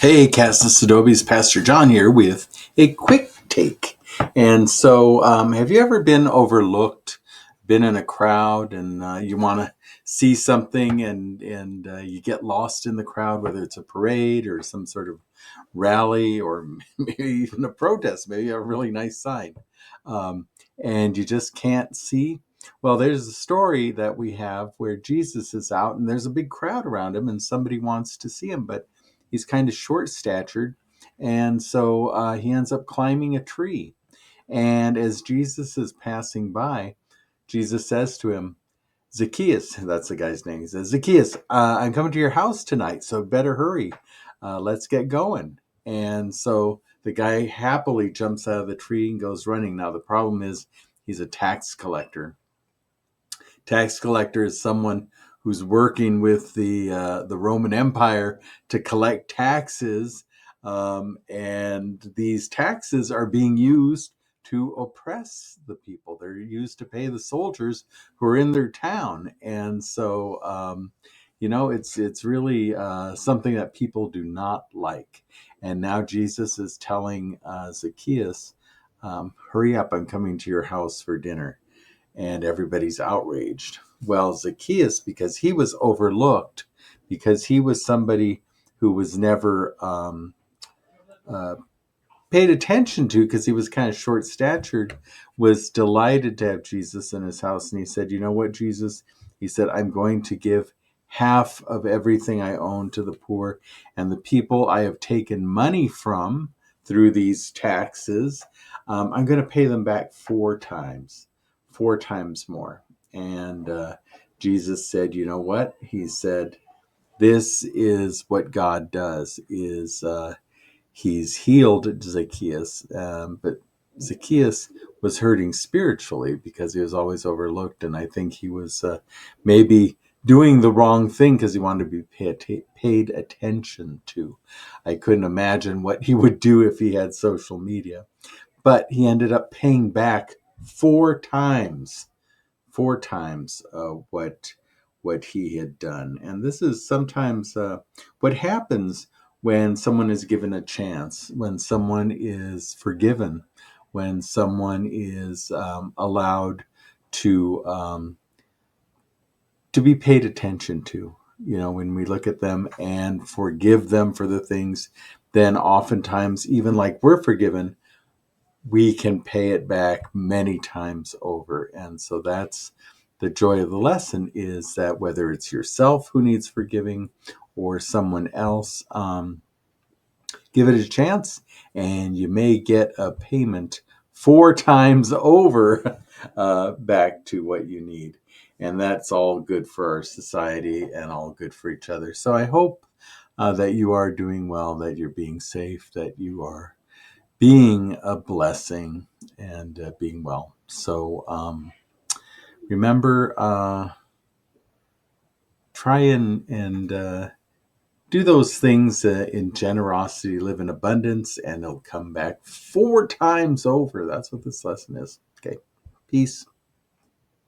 Hey, Cassis Adobe's Pastor John here with a quick take. And so, have you ever been overlooked, been in a crowd, and you want to see something, and you get lost in the crowd, whether it's a parade or some sort of rally, or maybe even a protest, maybe a really nice sign, um, and you just can't see? Well, there's a story that we have where Jesus is out, and there's a big crowd around him, and somebody wants to see him, but he's kind of short statured. And so he ends up climbing a tree. And as Jesus is passing by, Jesus says to him, Zaccheus, that's the guy's name. He says, Zaccheus, I'm coming to your house tonight, so better hurry. Let's get going. And so the guy happily jumps out of the tree and goes running. Now, the problem is he's a tax collector. Tax collector is someone who's working with the Roman Empire to collect taxes, and these taxes are being used to oppress the people. They're used to pay the soldiers who are in their town, and so it's really something that people do not like. And now Jesus is telling Zacchaeus, "Hurry up! I'm coming to your house for dinner." And everybody's outraged. Well, Zacchaeus, because he was overlooked, because he was somebody who was never uh, paid attention to, because he was kind of short statured, was delighted to have Jesus in his house. And he said, "You know what, Jesus?" He said, "I'm going to give half of everything I own to the poor, and the people I have taken money from through these taxes, I'm going to pay them back four times more." And Jesus said, "You know what?" He said, "This is what God does, is he's healed Zacchaeus, but Zacchaeus was hurting spiritually because he was always overlooked, and I think he was maybe doing the wrong thing because he wanted to be paid attention to. I couldn't imagine what he would do if he had social media, but he ended up paying back four times what he had done. And this is sometimes what happens when someone is given a chance, when someone is forgiven, when someone is allowed to be paid attention to. When we look at them and forgive them for the things, then oftentimes, even like we're forgiven, we can pay it back many times over. And so that's the joy of the lesson, is that whether it's yourself who needs forgiving or someone else, give it a chance, and you may get a payment four times over back to what you need. And that's all good for our society and all good for each other. So I hope that you are doing well, that you're being safe, that you are being a blessing, and being well. So remember, try and do those things in generosity, live in abundance, and it'll come back four times over. That's what this lesson is. Okay, peace.